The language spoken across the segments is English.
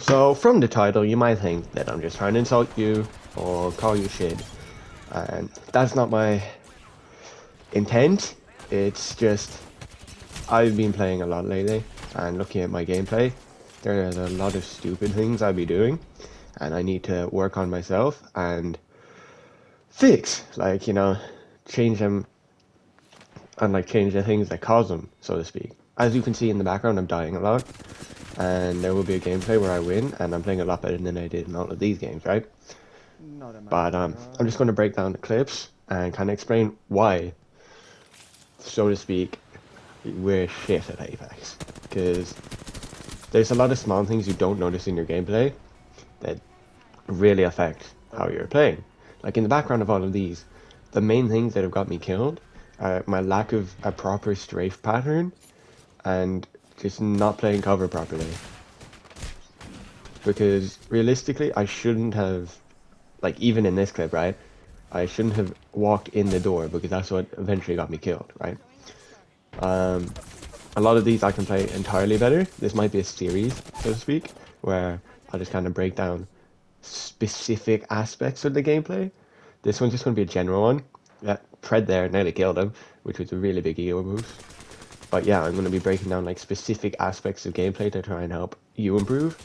So, from the title, you might think that I'm just trying to insult you or call you shit, and that's not my intent. It's just I've been playing a lot lately, and looking at my gameplay, there's a lot of stupid things I be doing, and I need to work on myself and fix, change them and change the things that cause them, so to speak. As you can see in the background, I'm dying a lot, and there will be a gameplay where I win, and I'm playing a lot better than I did in all of these games, right? Not am I But I'm just going to break down the clips and kind of explain why, so to speak, we're shit at Apex. Because there's a lot of small things you don't notice in your gameplay that really affect how you're playing. Like in the background of all of these, the main things that have got me killed are my lack of a proper strafe pattern and just not playing cover properly. Because realistically, I shouldn't have, even in this clip, right? I shouldn't have walked in the door because that's what eventually got me killed, right? A lot of these I can play entirely better. This might be a series, so to speak, where I'll just kind of break down specific aspects of the gameplay. This one's just going to be a general one. That Pred there nearly killed him, which was a really big ego boost. But yeah, I'm going to be breaking down specific aspects of gameplay to try and help you improve,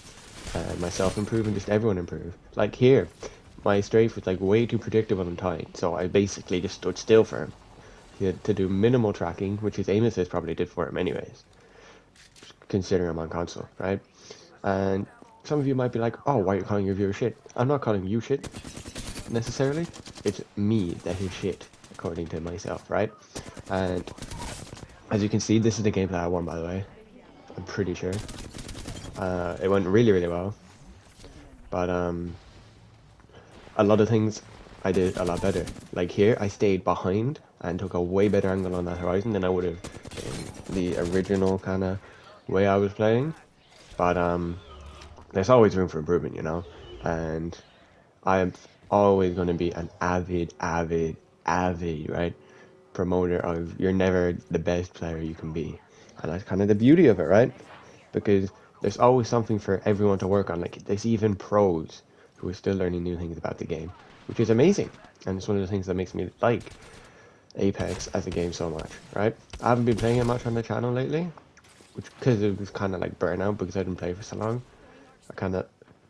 and myself improve, and just everyone improve. Like here, my strafe was way too predictable and tight, so I basically just stood still for him. He had to do minimal tracking, which his aim assist probably did for him anyways, considering I'm on console, right? And some of you might be like, oh, why are you calling your viewer shit? I'm not calling you shit, necessarily. It's me that is shit, according to myself, right? And as you can see, this is the gameplay I won, by the way. I'm pretty sure. It went really, really well. But, a lot of things I did a lot better. Like here, I stayed behind and took a way better angle on that horizon than I would have in the original kind of way I was playing. But there's always room for improvement, you know? And I'm always going to be an avid, right? Promoter of you're never the best player you can be. And that's kind of the beauty of it, right? Because there's always something for everyone to work on. Like, there's even pros who are still learning new things about the game, which is amazing. And it's one of the things that makes me like Apex as a game so much, right? I haven't been playing it much on the channel lately, which because it was kind of like burnout because I didn't play for so long.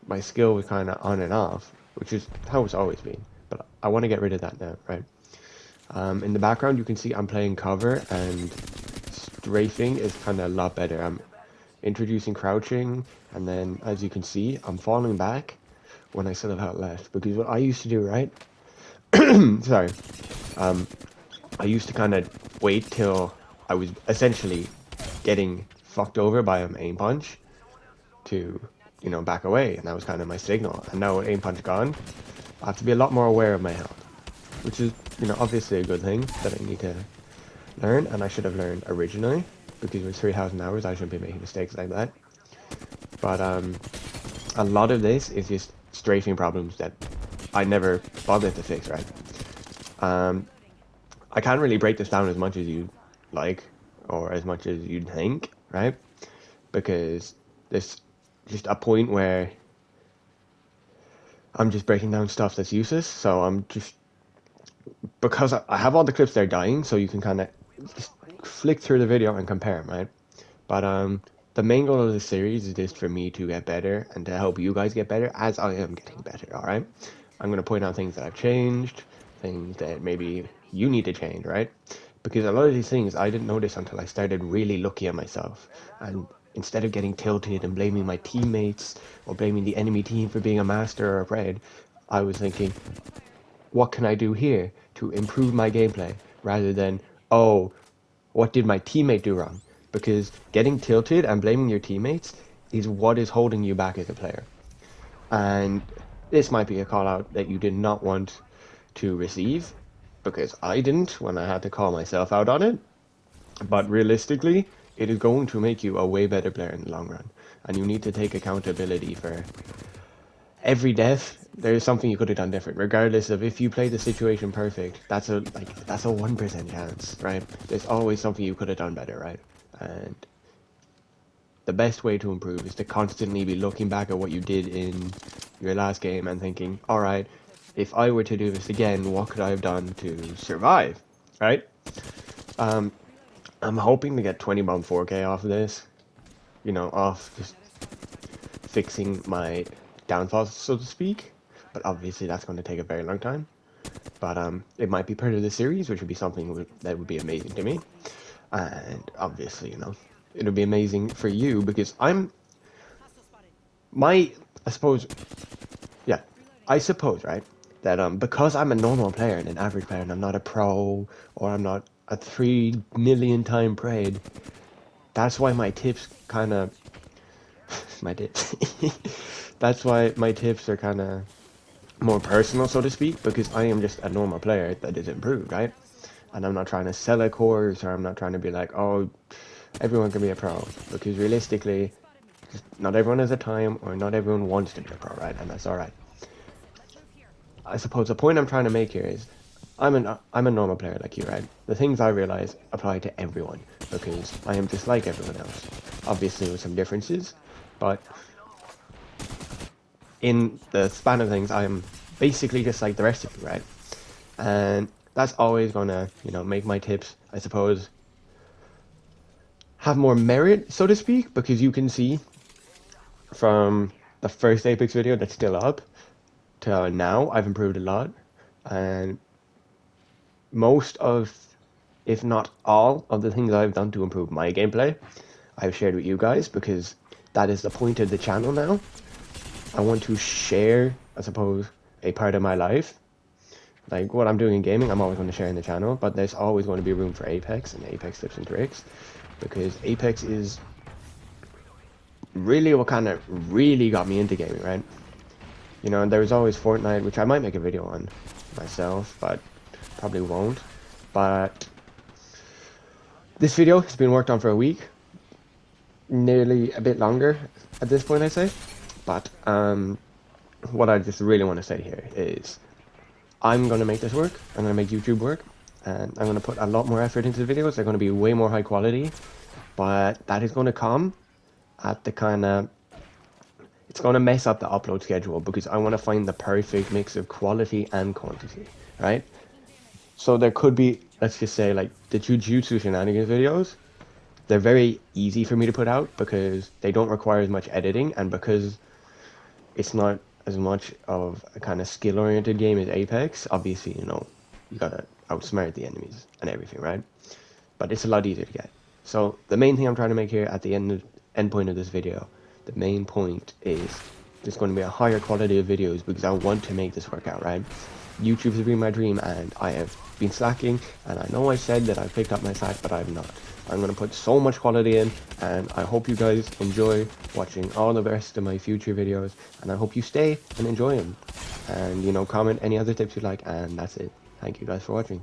My skill was kind of on and off, which is how it's always been. But I want to get rid of that now, right? In the background, you can see I'm playing cover, and strafing is kind of a lot better. I'm introducing crouching, and then as you can see, I'm falling back when I still have out left. Because what I used to do, right? Sorry. I used to kind of wait till I was essentially getting fucked over by an aim punch to, back away, and that was kind of my signal. And now with aim punch gone, I have to be a lot more aware of my health, which is, obviously a good thing that I need to learn, and I should have learned originally, because with 3,000 hours, I shouldn't be making mistakes like that. But a lot of this is just strafing problems that I never bothered to fix, right? I can't really break this down as much as you like, or as much as you'd think, right? Because there's just a point where I'm just breaking down stuff that's useless, so I'm just because I have all the clips there dying, so you can kind of just flick through the video and compare them, right? But the main goal of the series is just for me to get better and to help you guys get better as I am getting better, all right? I'm going to point out things that I've changed, things that maybe you need to change, right? Because a lot of these things I didn't notice until I started really looking at myself. And instead of getting tilted and blaming my teammates or blaming the enemy team for being a master or a red, I was thinking, what can I do here to improve my gameplay rather than, oh, what did my teammate do wrong? Because getting tilted and blaming your teammates is what is holding you back as a player. And this might be a call out that you did not want to receive, because I didn't when I had to call myself out on it. But realistically, it is going to make you a way better player in the long run. And you need to take accountability for every death. There's something you could have done different, regardless of if you play the situation perfect. That's a 1% chance, right? There's always something you could have done better, right? And the best way to improve is to constantly be looking back at what you did in your last game and thinking, all right, if I were to do this again, what could I have done to survive, right? I'm hoping to get 20 bomb 4K off of this, you know, off just fixing my downfalls, so to speak. But obviously that's going to take a very long time. But it might be part of the series, which would be something that would be amazing to me. And obviously, you know, it would be amazing for you because I suppose, yeah, I suppose, right, that because I'm a normal player and an average player and I'm not a pro or I'm not a 3 million time prayed, that's why my tips kind of, my tips, that's why my tips are kind of more personal, so to speak, because I am just a normal player that is improved, right? And I'm not trying to sell a course, or I'm not trying to be like, oh, everyone can be a pro, because realistically, not everyone has the time, or not everyone wants to be a pro, right? And that's all right. I suppose the point I'm trying to make here is, I'm a normal player like you, right? The things I realize apply to everyone, because I am just like everyone else. Obviously with some differences, but in the span of things, I'm basically just like the rest of you, right? And that's always gonna, you know, make my tips, I suppose, have more merit, so to speak, because you can see from the first Apex video that's still up to now, I've improved a lot, and most of, if not all, of the things I've done to improve my gameplay, I've shared with you guys, because that is the point of the channel now. I want to share, I suppose, a part of my life. Like, what I'm doing in gaming, I'm always going to share in the channel, but there's always going to be room for Apex and Apex tips and tricks, because Apex is really what kind of really got me into gaming, right? You know, there was always Fortnite, which I might make a video on myself, but probably won't. But this video has been worked on for a week, nearly a bit longer at this point, I say. But what I just really want to say here is, I'm going to make this work, I'm going to make YouTube work, and I'm going to put a lot more effort into the videos. They're going to be way more high quality, but that is going to come at the kind of, it's going to mess up the upload schedule, because I want to find the perfect mix of quality and quantity, right? So there could be, let's just say, like, the Jujutsu Shenanigans videos, they're very easy for me to put out, because they don't require as much editing, and because it's not as much of a kind of skill-oriented game as Apex. Obviously, you know, you gotta outsmart the enemies and everything, right? But it's a lot easier to get. So the main thing I'm trying to make here at the end point of this video, the main point is there's going to be a higher quality of videos, because I want to make this work out, right? YouTube has been my dream, and I have been slacking, and I know I said that I picked up my slack, but I've not. I'm going to put so much quality in, and I hope you guys enjoy watching all the rest of my future videos, and I hope you stay and enjoy them. And, you know, comment any other tips you like, and that's it. Thank you guys for watching.